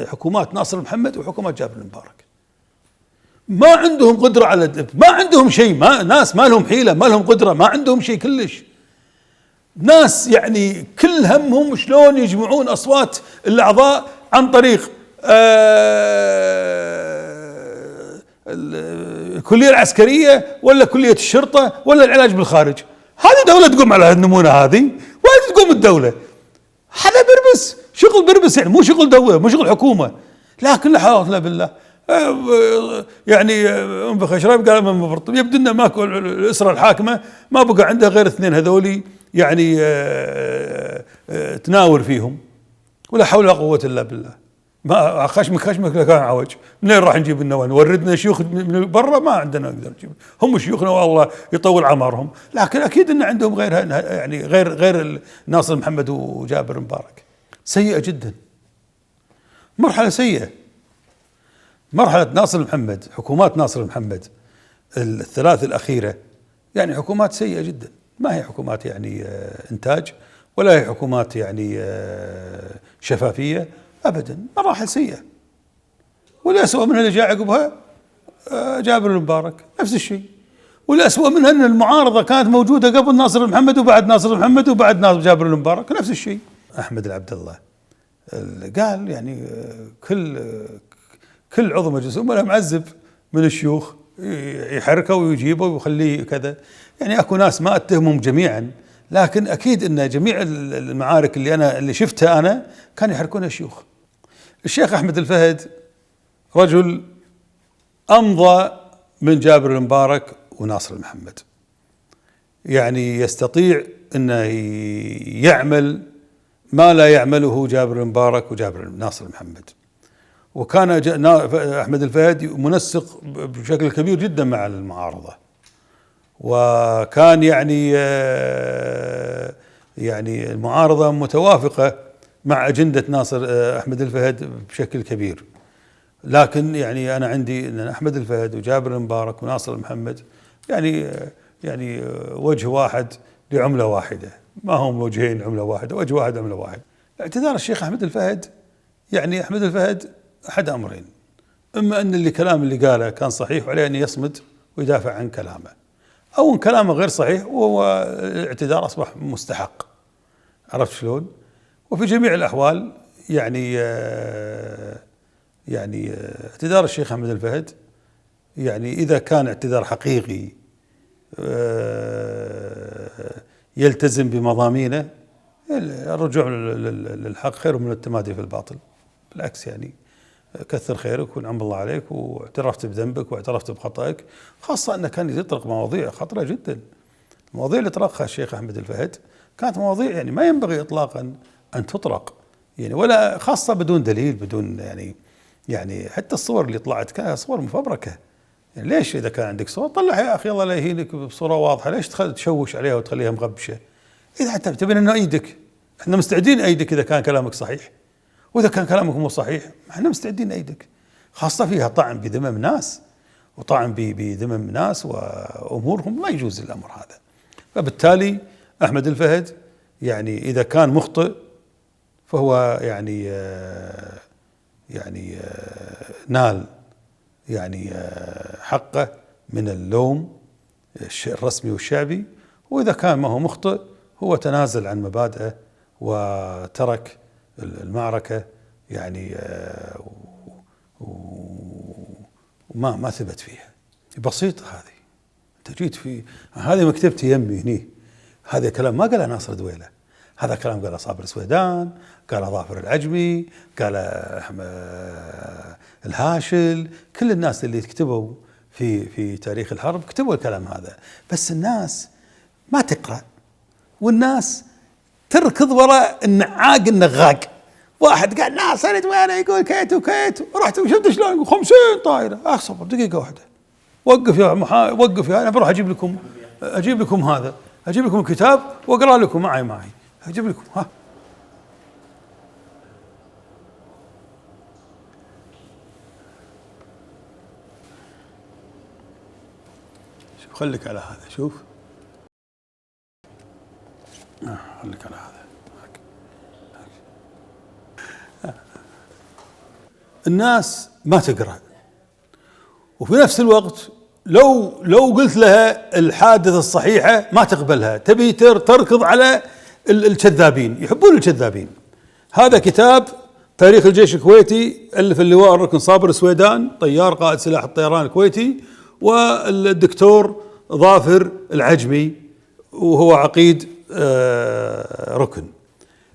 حكومات ناصر محمد وحكومات جابر المبارك. ما عندهم قدرة على، ما عندهم شيء، ناس ما لهم حيلة، ما لهم قدرة، ما عندهم شيء كلش. ناس يعني كل همهم شلون يجمعون أصوات الأعضاء عن طريق الكلية العسكرية ولا كلية الشرطة ولا العلاج بالخارج. هذه دولة تقوم على النمونة هذه؟ وين تقوم الدولة؟ هذا بربس، شغل بربس، يعني مو شغل دولة، مو شغل حكومة. لكن لا حول ولا بالله يعني انفخ اشرب قال من مفرط. يبدو ان ماكو الاسره الحاكمه ما بقى عندها غير اثنين هذولي يعني تناور فيهم. ولا حول ولا قوه الا بالله. ما خشمك كان عوج. منين راح نجيب النوان؟ وردنا شيوخ من برا ما عندنا نقدر نجيب. هم شيوخنا والله يطول عمرهم، لكن اكيد ان عندهم غير يعني غير ناصر محمد وجابر مبارك. سيئه جدا، مرحله سيئه. مرحله ناصر محمد، حكومات ناصر محمد الثلاث الاخيره يعني حكومات سيئه جدا. ما هي حكومات يعني انتاج، ولا هي حكومات يعني شفافيه ابدا. مراحل سيئه. والأسوأ منها اللي جاء عقبها جابر المبارك نفس الشيء. والأسوأ منها ان المعارضه كانت موجوده قبل ناصر محمد وبعد ناصر محمد وبعد جابر المبارك نفس الشيء. أحمد العبد الله قال يعني كل عضو مجلس الأمة معذب من الشيوخ، يحركه ويجيبه ويخليه كذا. يعني اكو ناس ما اتهمهم جميعا، لكن اكيد ان جميع المعارك اللي شفتها انا كان يحركونها الشيوخ. الشيخ احمد الفهد رجل امضى من جابر المبارك وناصر المحمد، يعني يستطيع انه يعمل ما لا يعمله جابر المبارك وجابر ناصر المحمد. وكان أحمد الفهد منسق بشكل كبير جدا مع المعارضة، وكان يعني المعارضة متوافقة مع أجندة أحمد الفهد بشكل كبير. لكن يعني أنا عندي أن أحمد الفهد وجابر المبارك وناصر المحمد يعني وجه واحد لعملة واحدة، ما هم وجهين عملة واحدة، وجه واحد عملة واحدة. اعتذار الشيخ أحمد الفهد، يعني أحمد الفهد أحد أمرين: إما أن الكلام اللي قاله كان صحيح وعليه أن يصمد ويدافع عن كلامه، أو أن كلامه غير صحيح وهو الاعتذار أصبح مستحق. عرفت شلون؟ وفي جميع الأحوال يعني اعتذار الشيخ أحمد الفهد، يعني إذا كان اعتذار حقيقي يلتزم بمضامينه، الرجوع للحق خير من التمادي في الباطل. بالعكس، يعني كثر خيرك ونعم الله عليك واعترفت بذنبك واعترفت بخطأك، خاصة أنه كان يطرق مواضيع خطرة جدا. المواضيع اللي طرقها الشيخ أحمد الفهد كانت مواضيع يعني ما ينبغي إطلاقا أن تطرق، يعني ولا خاصة بدون دليل، بدون يعني حتى الصور اللي طلعت كانت صور مفبركة. يعني ليش إذا كان عندك صور طلعها يا أخي، الله لا يهينك، بصورة واضحة، ليش تشوش عليها وتخليها مغبشة؟ إذا حتى تبين أنه أيدك، احنا مستعدين أيدك إذا كان كلامك صحيح، وإذا كان كلامك مو صحيح احنا مستعدين أيدك، خاصة فيها طعن بذمم ناس وطعن بذمم ناس وأمورهم، ما يجوز الأمر هذا. فبالتالي أحمد الفهد يعني إذا كان مخطئ فهو يعني نال يعني حقه من اللوم الرسمي والشعبي، وإذا كان ما هو مخطئ هو تنازل عن مبادئه وترك المعركة يعني وما ثبت فيها. بسيطة هذه. أنت جيت في هذه مكتبتي يمي هني، هذا كلام ما قاله ناصر دويلة، هذا كلام قاله صابر سويدان، قاله ظافر العجمي، قاله الهاشل، كل الناس اللي كتبوا في تاريخ الحرب كتبوا الكلام هذا. بس الناس ما تقرأ، والناس تركض وراء النعاق النغاق. واحد قال ناصر دويلة يقول كيت وكيت، ورحت وشفت شلون يقول 50 طائرة. اصبر دقيقة واحدة، وقف يا وقف يا، انا بروح اجيب لكم هذا، اجيب لكم الكتاب واقرا لكم معي اجيب لكم. ها شوف، خليك على هذا، شوف خليك على هذا. الناس ما تقرأ، وفي نفس الوقت لو قلت لها الحادثة الصحيحة ما تقبلها، تبي تركض على الكذابين، يحبون الكذابين. هذا كتاب تاريخ الجيش الكويتي، ألف اللواء الركن صابر سويدان، طيار قائد سلاح الطيران الكويتي، والدكتور ظافر العجمي وهو عقيد ركن.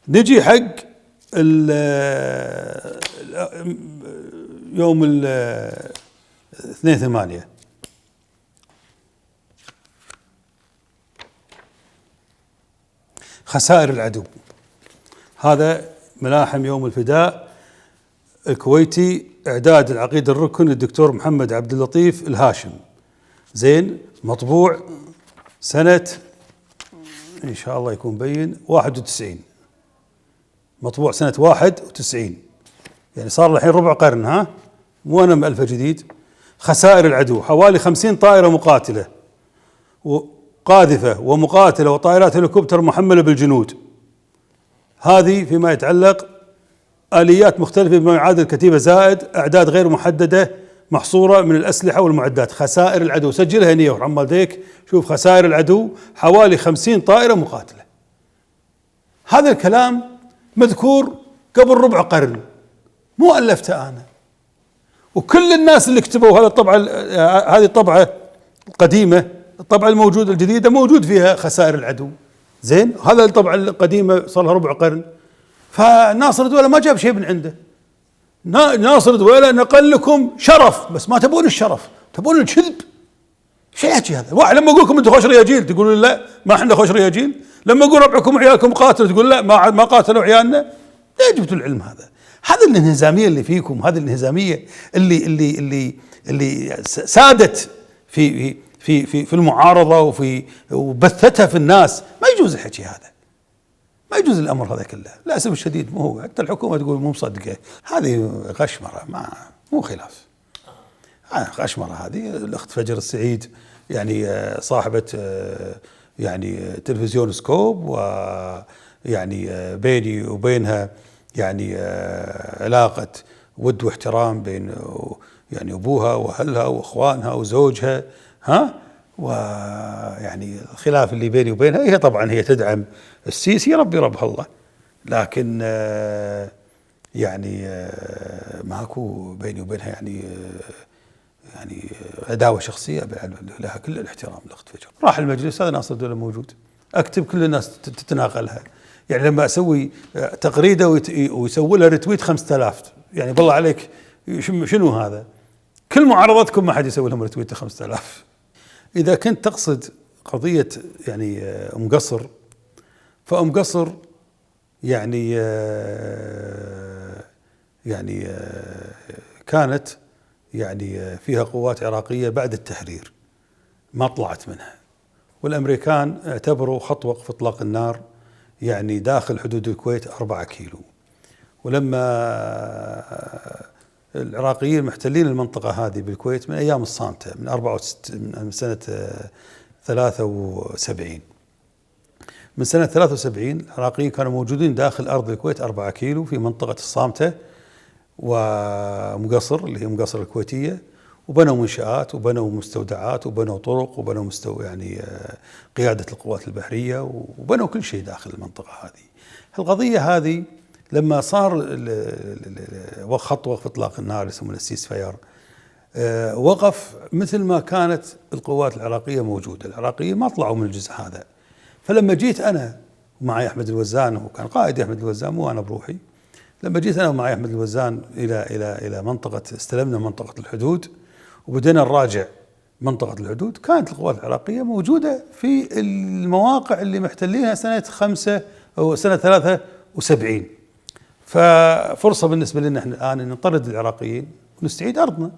نجي حق يوم 2/8 خسائر العدو. هذا ملاحم يوم الفداء الكويتي، إعداد العقيد الركن الدكتور محمد عبد اللطيف الهاشم، زين، مطبوع سنة إن شاء الله يكون بين 91، مطبوع سنة 91، يعني صار له الحين ربع قرن. ها مو أنا مألفه جديد. خسائر العدو حوالي 50 طائرة مقاتلة وقاذفة ومقاتلة وطائرات هليكوبتر محملة بالجنود. هذه فيما يتعلق آليات مختلفة بما يعادل كتيبة، زائد أعداد غير محددة محصورة من الأسلحة والمعدات. خسائر العدو سجلها هنا وعمال ديك، شوف خسائر العدو حوالي 50 طائرة مقاتلة. هذا الكلام مذكور قبل ربع قرن، مو ألفته أنا. وكل الناس اللي كتبوا هذا الطبعة، هذه الطبعة القديمة، الطبعة الموجودة الجديدة موجود فيها خسائر العدو. زين، هذا الطبعة القديمة صار لها ربع قرن. فناصر الدولة ما جاب شيء من عنده. ناصر الدولة نقل لكم شرف، بس ما تبون الشرف، تبون الكذب. شو الحكي هذا؟ واحد لما اقول لكم انتم خوش رياجيل تقولون لا ما احنا خوش رياجيل، لما اقول ربعكم وعيالكم قاتلوا تقول لا ما قاتلوا عيالنا. لا جبتوا العلم هذا؟ هذه الانهزاميه اللي فيكم، هذه الانهزاميه اللي سادت في المعارضه وبثتها في الناس. ما يجوز الحكي هذا، ما يجوز الامر هذا كله. للاسف الشديد مو هو، حتى الحكومه تقول مو مصدقه. هذه غشمره، مو خلاف. غشمره هذه. الاخت فجر السعيد يعني صاحبه يعني تلفزيون سكوب، ويعني بيني وبينها يعني علاقه ود واحترام بين يعني ابوها واهلها واخوانها وزوجها، ويعني الخلاف اللي بيني وبينها، هي طبعا هي تدعم السيسي ربي ربها الله، لكن يعني ماكو بيني وبينها يعني عداوه شخصيه، لها كل الاحترام. الاخت فجر راح المجلس، هذا ناصر الدولة موجود، اكتب كل الناس تتناقلها. يعني لما اسوي تغريده ويسوي لها ريتويت 5000، يعني بالله عليك شنو هذا؟ كل معارضتكم ما حد يسوي لهم ريتويت 5000. اذا كنت تقصد قضيه يعني ام قصر، فام قصر يعني كانت يعني فيها قوات عراقيه بعد التحرير ما طلعت منها، والامريكان اعتبروا خط وقف اطلاق النار يعني داخل حدود الكويت 4 كيلو. ولما العراقيين محتلين المنطقة هذه بالكويت من أيام الصامتة، من سنة 73. من سنة 73 العراقيين كانوا موجودين داخل أرض الكويت 4 كيلو في منطقة الصامتة ومقصر اللي هي مقصر الكويتية، وبنوا منشآت وبنوا مستودعات وبنوا طرق وبنوا يعني قيادة القوات البحرية، وبنوا كل شيء داخل المنطقة هذه. القضية هذه لما صار خط وقف اطلاق النار يسمونه السيس فاير، وقف مثل ما كانت القوات العراقية موجودة. العراقيين ما طلعوا من الجزء هذا. فلما جيت أنا ومعي أحمد الوزان، وكان قائد أحمد الوزان مو أنا بروحي، لما جيت أنا ومعي أحمد الوزان إلى منطقة، استلمنا منطقة الحدود وبدينا نراجع منطقة الحدود، كانت القوات العراقية موجودة في المواقع اللي محتلينها سنة 5 أو سنة 73. ففرصة بالنسبة لنا احنا الآن أن نطرد العراقيين ونستعيد أرضنا.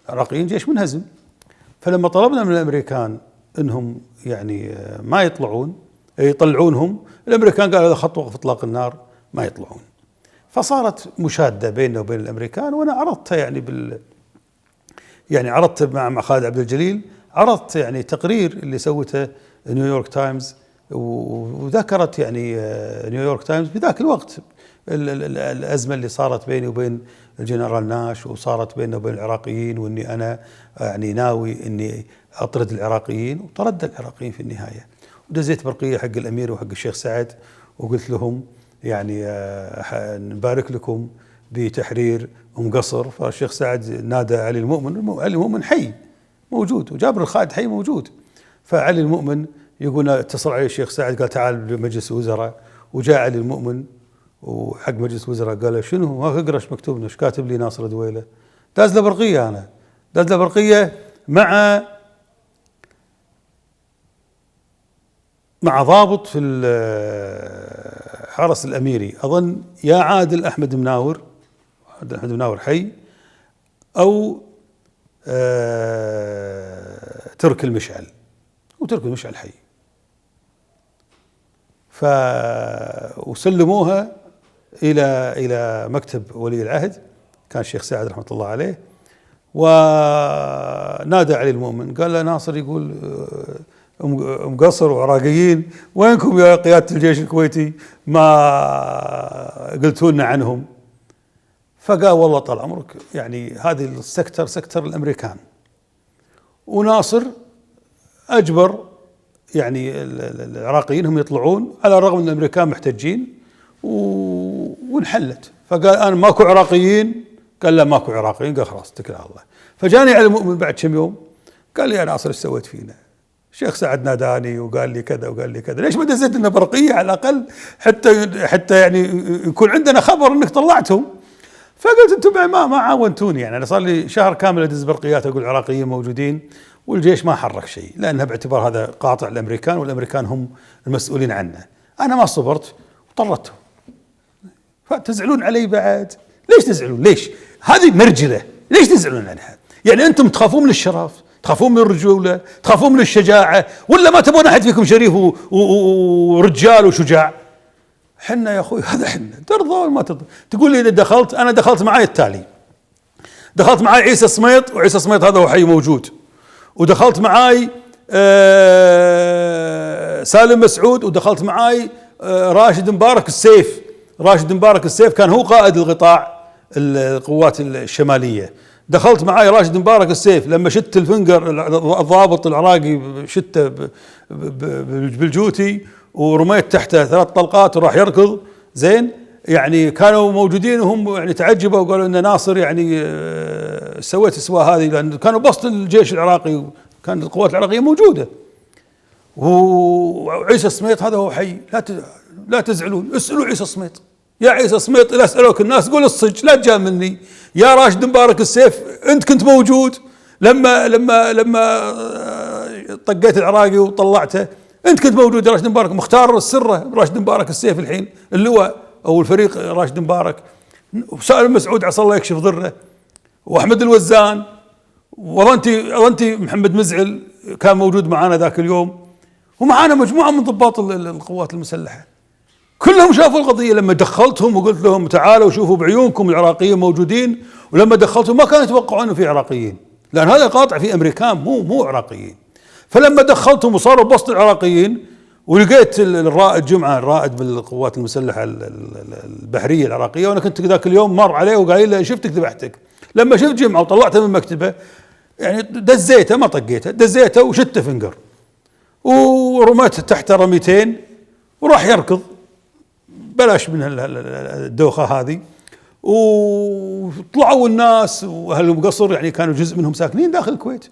العراقيين جيش منهزم. فلما طلبنا من الأمريكان أنهم يعني ما يطلعونهم، الأمريكان قالوا هذا خط وقف إطلاق النار، ما يطلعون. فصارت مشادة بيننا وبين الأمريكان، وأنا عرضتها يعني عرضت مع خالد عبد الجليل، عرضت يعني تقرير اللي سوته نيويورك تايمز، وذكرت يعني نيويورك تايمز بذاك الوقت الأزمة اللي صارت بيني وبين الجنرال ناش، وصارت بيننا وبين العراقيين، وإني أنا يعني ناوي إني أطرد العراقيين، وطرد العراقيين في النهاية. ودزيت برقية حق الأمير وحق الشيخ سعد، وقلت لهم يعني نبارك لكم بتحرير أم قصر. فالشيخ سعد نادى علي المؤمن، علي المؤمن حي موجود، وجابر الخالد حي موجود. فعلي المؤمن يقول اتصل علي الشيخ سعد قال تعال لمجلس الوزراء، وجاء علي المؤمن وحق مجلس الوزراء قال له شنو ما اقرا ايش مكتوب ايش كاتب لي ناصر دويله. داز له برقيه، انا داز له برقيه مع ضابط في الحرس الاميري، اظن يا عادل احمد مناور، عادل احمد مناور حي، او ترك المشعل، وترك المشعل حي. وسلموها الى مكتب ولي العهد، كان الشيخ سعد رحمه الله عليه. ونادى علي المؤمن قال له ناصر يقول ام قصر وعراقيين وينكم يا قياده الجيش الكويتي، ما قلتوا لنا عنهم. فقال والله طال عمرك يعني هذه السكتر سكتر الامريكان، وناصر اجبر يعني العراقيين هم يطلعون على الرغم ان الامريكان محتجين، وانحلت. فقال أنا ماكو عراقيين؟ قال لا ماكو عراقيين. قال خلاص اتكل على الله. فجاني علي المؤمن بعد كم يوم قال لي يا ناصر ايش سويت فينا؟ الشيخ سعد ناداني وقال لي كذا وقال لي كذا، ليش ما دزيت لنا برقيه على الاقل حتى يعني يكون عندنا خبر انك طلعتهم؟ فقلت انتم ما عاونتوني، يعني انا صار لي شهر كامل ادز برقيات اقول العراقيين موجودين والجيش ما حرك شيء، لانها باعتبار هذا قاطع الامريكان والامريكان هم المسؤولين عنه. انا ما صبرت وطردتهم. فتزعلون علي بعد؟ ليش تزعلون؟ ليش؟ هذه مرجله، ليش تزعلون عنها؟ يعني انتم تخافون من الشرف، تخافون من الرجوله، تخافون من الشجاعه، ولا ما تبون احد فيكم شريف ورجال وشجاع؟ حنا يا اخوي هذا حنا، ترضى ولا ما ترضى؟ تقول لي اذا دخلت، انا دخلت معي التالي، دخلت معي عيسى سميط، وعيسى سميط هذا هو حي موجود، ودخلت معي سالم مسعود، ودخلت معي راشد مبارك السيف. راشد مبارك السيف كان هو قائد القطاع القوات الشماليه. دخلت معي راشد مبارك السيف لما شت الفنجر الضابط العراقي شته بالجوتي ورميت تحته 3 طلقات وراح يركض زين، يعني كانوا موجودين وهم يعني تعجبوا وقالوا ان ناصر يعني سويت السواء هذه، لان كانوا بسط الجيش العراقي وكانت القوات العراقيه موجوده. وعيسى سميط هذا هو حي، لا تزعلون، اسالوا عيسى سميط. يا عيسى سميط اذا اسالوك الناس قول الصج، لا تجاملني. يا راشد مبارك السيف انت كنت موجود لما طقيت العراقي وطلعته، انت كنت موجود يا راشد مبارك. مختار السره راشد مبارك السيف الحين اللواء او الفريق راشد مبارك، وسالم مسعود عسى الله يكشف ضره، واحمد الوزان، وظنتي محمد مزعل كان موجود معنا ذاك اليوم، ومعانا مجموعه من ضباط القوات المسلحه. كلهم شافوا القضيه لما دخلتهم وقلت لهم تعالوا شوفوا بعيونكم العراقيين موجودين، ولما دخلتهم ما كانوا يتوقعون انه في عراقيين، لان هذا قاطع في امريكان مو عراقيين. فلما دخلتهم وصاروا بسط العراقيين، ولقيت الرائد جمعه، الرائد بالقوات المسلحه البحريه العراقيه، وانا كنت ذاك اليوم مر عليه وقايل له شفتك ذبحتك. لما شفت جمعه وطلعته من مكتبه يعني دزيته ما طقيته، دزيته وشته فنجر ورميته تحت رميتين وراح يركض، بلاش من الدوخه هذه. وطلعوا الناس واهل القصر يعني كانوا جزء منهم ساكنين داخل الكويت،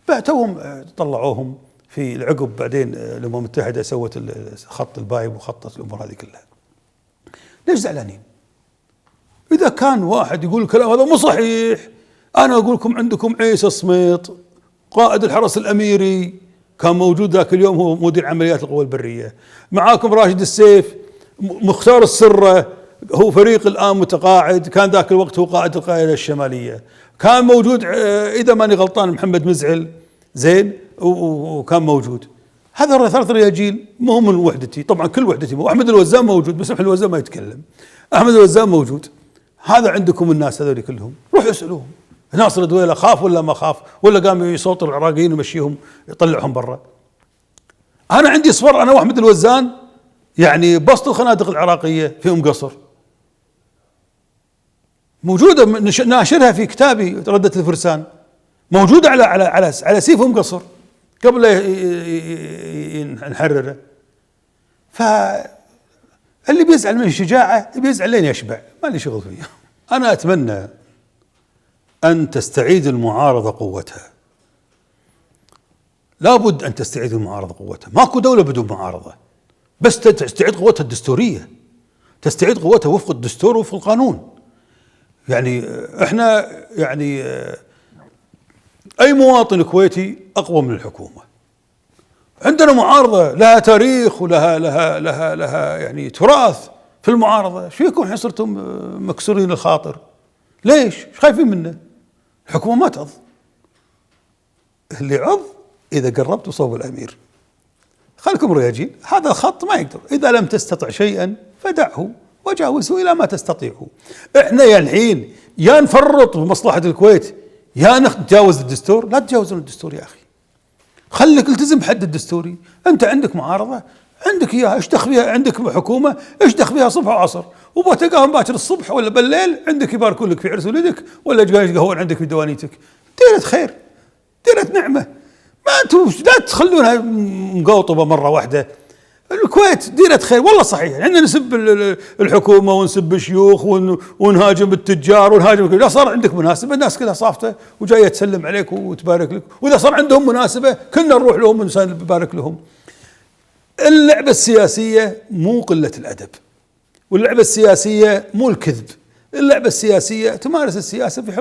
بعتوهم طلعوهم في العقب. بعدين الامم المتحده سوت خط البايب وخطت الامور هذه كلها. ليش زعلانين؟ اذا كان واحد يقول الكلام هذا مو صحيح، انا اقول لكم عندكم عيسى سميط قائد الحرس الاميري كان موجود ذاك اليوم، هو مدير عمليات القوى البريه. معاكم راشد السيف، مختار السره هو فريق الان متقاعد، كان ذاك الوقت هو قائد القاعده الشماليه. كان موجود اذا ماني غلطان محمد مزعل زين وكان موجود. هذا 3 رياجيل مو من وحدتي، طبعا كل وحدتي. احمد الوزان موجود بس احمد الوزان ما يتكلم. احمد الوزان موجود. هذا عندكم الناس هذول كلهم، روحوا اسالوهم ناصر الدويلة خاف ولا ما خاف، ولا قام يصوت العراقيين ويمشيهم يطلعهم برا. انا عندي صور انا واحمد الوزان يعني بسط الخنادق العراقيه في قصر موجوده، ناشرها في كتابي ردة الفرسان، موجوده على سيف قصر قبل نحرره. فاللي بيزعل من الشجاعه بيزعل لين يشبع، ما لي شغل فيه. انا اتمنى أن تستعيد المعارضة قوتها، لابد أن تستعيد المعارضة قوتها. ماكو دولة بدون معارضة، بس تستعيد قوتها الدستورية، تستعيد قوتها وفق الدستور وفق القانون. يعني احنا يعني أي مواطن كويتي أقوى من الحكومة. عندنا معارضة لها تاريخ ولها لها لها لها يعني تراث في المعارضة. ايش فيكم الحين صرتم مكسورين الخاطر؟ ليش؟ ايش خايفين منه؟ الحكومة ما تعض، اللي عض إذا قربت صوب الأمير. خلكم رياجين، هذا الخط ما يقدر. إذا لم تستطع شيئا فدعه وجاوزه إلى ما تستطيعه. إحنا يا الحين يا نفرط بمصلحة الكويت يا نتجاوز الدستور. لا تتجاوزون الدستور يا أخي، خليك التزم بحد الدستوري. أنت عندك معارضة عندك إياها، اشتخ فيها. عندك حكومة اشتخ فيها صبح وعصر، وبتلقاهم باكر الصبح ولا بالليل عندك يباركون لك في عرس ولدك ولا يقهون عندك في دوانيتك. ديرة خير، ديرة نعمة. ما انتم لا تخلونها مقوطبة مرة واحدة. الكويت ديرة خير والله صحيح، احنا نسب الحكومة ونسب الشيوخ ونهاجم التجار ونهاجم، إذا صار عندك مناسبة الناس كلها صافته وجاية تسلم عليك وتبارك لك، وإذا صار عندهم مناسبة كلنا نروح لهم ونبارك لهم. اللعبة السياسية مو قلة الأدب، واللعبة السياسية مو الكذب، اللعبة السياسية تمارس السياسة في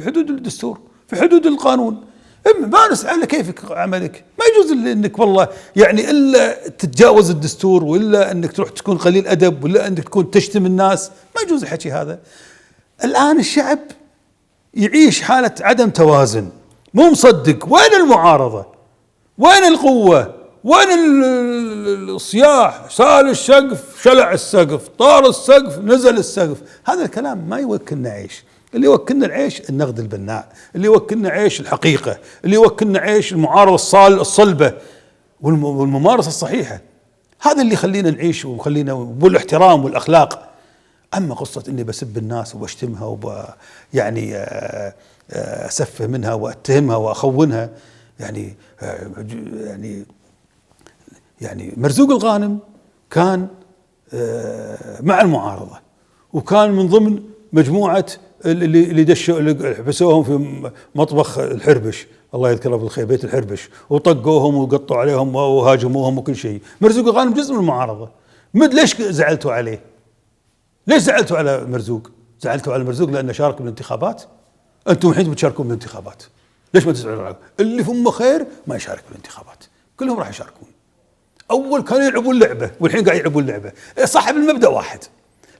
حدود الدستور، في حدود القانون. مارس على كيفك عملك، ما يجوز انك والله يعني الا تتجاوز الدستور، والا انك تروح تكون قليل ادب، ولا انك تكون تشتم الناس، ما يجوز الحكي هذا. الان الشعب يعيش حالة عدم توازن، مو مصدق وين المعارضة، وين القوة، وين الصياح، سال السقف شلع السقف، طار السقف نزل السقف. هذا الكلام ما يوكلنا عيش. اللي يوكلنا العيش النقد البناء، اللي يوكلنا عيش الحقيقة، اللي يوكلنا عيش المعارضة الصلبة والممارسة الصحيحة. هذا اللي يخلينا نعيش وخلينا بالاحترام والأخلاق. أما قصة إني بسب الناس وبشتمها يعني أسفه منها وأتهمها وأخونها، يعني مرزوق الغانم كان مع المعارضة، وكان من ضمن مجموعة اللي دشوا اللي حبسوهم في مطبخ الحربش، الله يذكره بالخير، بيت الحربش، وطقوهم وقطوا عليهم وهاجموهم وكل شيء. مرزوق الغانم جزء من المعارضة. ليش زعلتوا عليه؟ ليش زعلتوا على مرزوق؟ زعلتوا على مرزوق لأنه شارك بالانتخابات؟ أنتم الحين بتشاركون بالانتخابات، ليش ما تزعلون عليه؟ اللي فمه خير ما يشارك بالانتخابات، كلهم راح يشاركون. أول كانوا يلعبون اللعبة والحين قاعد يلعبون اللعبة. صاحب المبدأ واحد.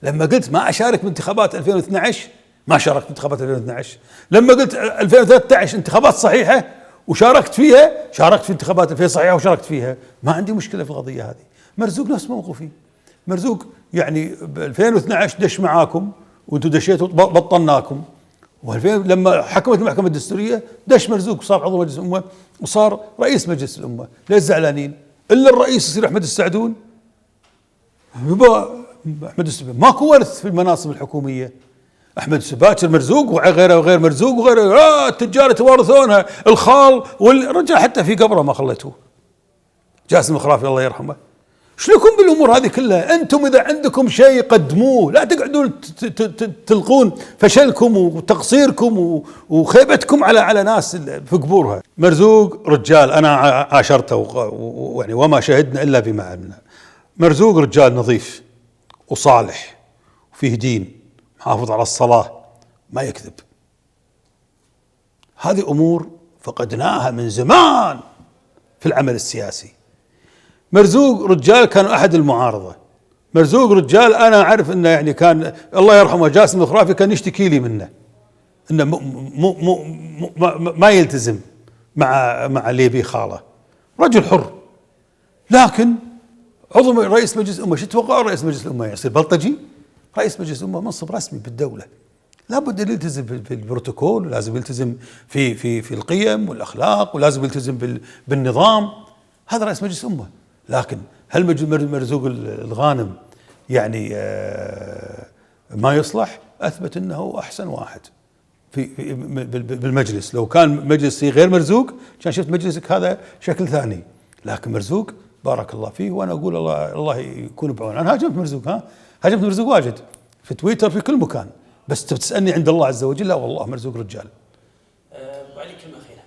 لما قلت ما أشارك بانتخابات 2012 ما شاركت بانتخابات 2012. لما قلت 2013 انتخابات صحيحة وشاركت فيها، شاركت في انتخابات 2000 صحيحة وشاركت فيها. ما عندي مشكلة في القضية هذه. مرزوق نفس موقفي. مرزوق يعني ب 2012 دش معاكم وانتم دشيتوا بطلناكم، لما حكمت المحكمة الدستورية دش مرزوق وصار عضو مجلس الأمة وصار رئيس مجلس الأمة. ليش زعلانين؟ إلا الرئيس يصير أحمد السعدون؟ أحمد السعدون ماكو ورث في المناصب الحكومية. أحمد باكر مرزوق وغيره وغير مرزوق وغيره، التجار يتوارثونها، الخال والرجال حتى في قبره ما خليتوه، جاسم الخرافي الله يرحمه. شلكم بالأمور هذه كلها؟ أنتم إذا عندكم شيء قدموه، لا تقعدون تلقون فشلكم وتقصيركم وخيبتكم على ناس في قبورها. مرزوق رجال أنا عاشرته يعني وما شهدنا إلا بما علمنا. مرزوق رجال نظيف وصالح وفيه دين، محافظ على الصلاة، ما يكذب. هذه أمور فقدناها من زمان في العمل السياسي. مرزوق رجال كان أحد المعارضة. مرزوق رجال أنا أعرف أنه يعني كان الله يرحمه جاسم الخرافي كان يشتكي لي منه أنه ما يلتزم مع اللي يبيه خاله. رجل حر، لكن عضو رئيس مجلس الأمة. شو تتوقع رئيس مجلس الأمة يصير بلطجي؟ رئيس مجلس الأمة منصب رسمي بالدولة، لابد أن يلتزم في البروتوكول، ولازم يلتزم في القيم والأخلاق، ولازم يلتزم بالنظام. هذا رئيس مجلس الأمة. لكن هل مرزوق الغانم يعني ما يصلح؟ أثبت أنه أحسن واحد بالمجلس. لو كان مجلسي غير مرزوق كان شفت مجلسك هذا شكل ثاني، لكن مرزوق بارك الله فيه. وأنا أقول الله يكون بعون. أنا هاجمت مرزوق، هاجمت مرزوق واجد في تويتر في كل مكان، بس بتسألني عند الله عز وجل، لا والله مرزوق رجال. وعليك كلمة أخيرة.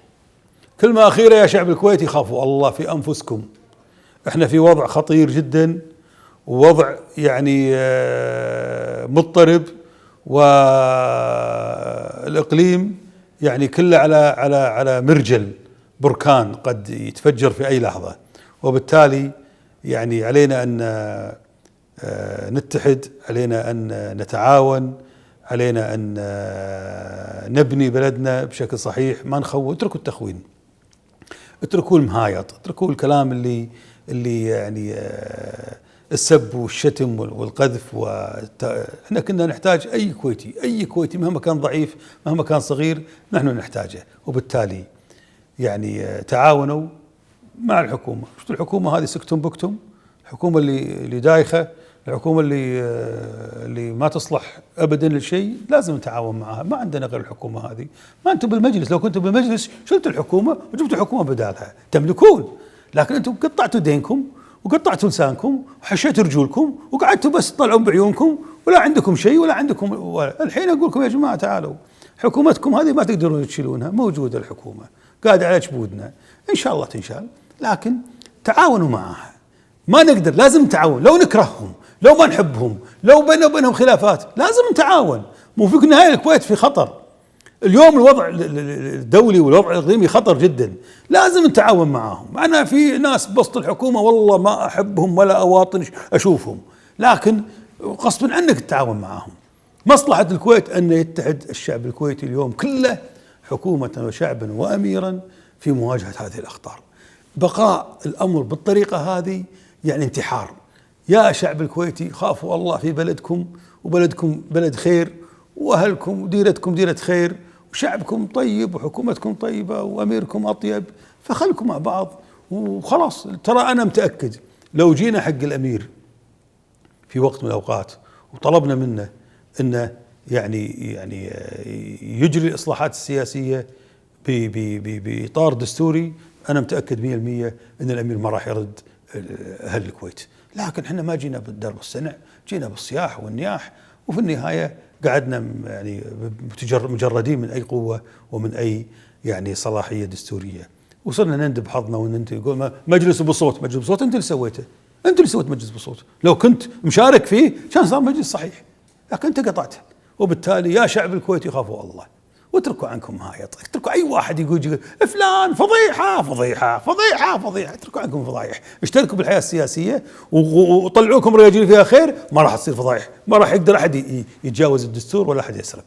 كلمة أخيرة يا شعب الكويت، خافوا الله في أنفسكم. احنا في وضع خطير جدا، ووضع يعني مضطرب، والإقليم يعني كله على مرجل بركان قد يتفجر في أي لحظة. وبالتالي يعني علينا أن نتحد، علينا أن نتعاون، علينا أن نبني بلدنا بشكل صحيح، ما نخون. اتركوا التخوين، اتركوا المهايط، اتركوا الكلام اللي يعني السب والشتم والقذف. احنا كنا نحتاج اي كويتي مهما كان ضعيف، مهما كان صغير، نحن نحتاجه. وبالتالي يعني تعاونوا مع الحكومة. شفتوا الحكومة هذه سكتم بكتم، الحكومة اللي دايخة، الحكومة اللي ما تصلح ابدا للشيء، لازم نتعاون معها. ما عندنا غير الحكومة هذه. ما انتم بالمجلس، لو كنتم بالمجلس شلتوا الحكومة وجبتوا حكومة بدالها، تملكون. لكن انتم قطعتوا دينكم وقطعتوا لسانكم وحشيتوا رجولكم وقعدتوا بس تطلعون بعيونكم ولا عندكم شيء ولا عندكم الحين اقول لكم يا جماعه تعالوا، حكومتكم هذه ما تقدرون تشيلونها، موجوده الحكومه قاعده على جبودنا، ان شاء الله تنشال، لكن تعاونوا معها. ما نقدر، لازم نتعاون، لو نكرههم، لو ما نحبهم، لو بيننا وبينهم خلافات، لازم نتعاون. مو في النهايه الكويت في خطر اليوم، الوضع الدولي والوضع الاقليمي خطر جدا، لازم نتعاون معاهم. انا في ناس بسط الحكومه والله ما احبهم ولا اواطن اشوفهم، لكن غصبا عنك التعاون معاهم. مصلحه الكويت ان يتحد الشعب الكويتي اليوم كله حكومه وشعبا واميرا في مواجهه هذه الاخطار. بقاء الامر بالطريقه هذه يعني انتحار. يا شعب الكويتي خافوا الله في بلدكم، وبلدكم بلد خير، واهلكم وديرتكم ديره خير، وشعبكم طيب وحكومتكم طيبه واميركم اطيب، فخلكم مع بعض وخلاص. ترى انا متاكد لو جينا حق الامير في وقت من الاوقات وطلبنا منه انه يعني يجري الاصلاحات السياسيه باطار دستوري، انا متاكد 100% ان الامير ما راح يرد اهل الكويت. لكن احنا ما جينا بالدرب السنع، جينا بالصياح والنياح، وفي النهايه قعدنا يعني مجردين من اي قوه ومن اي يعني صلاحيه دستوريه، وصرنا نندب حظنا يقول مجلس بصوت، مجلس بصوت انت اللي سويته، انت اللي سويت مجلس بصوت، لو كنت مشارك فيه كان صار مجلس صحيح، لكن انت قطعته. وبالتالي يا شعب الكويت يخافوا الله واتركوا عنكم هاي، اتركوا اي واحد يقول فلان فضيحه فضيحه فضيحه فضيحه، اتركوا عنكم فضايح، اشتركوا بالحياه السياسيه وطلعوكم رجال فيها خير، ما راح تصير فضايح، ما راح يقدر احد يتجاوز الدستور ولا احد يسرق.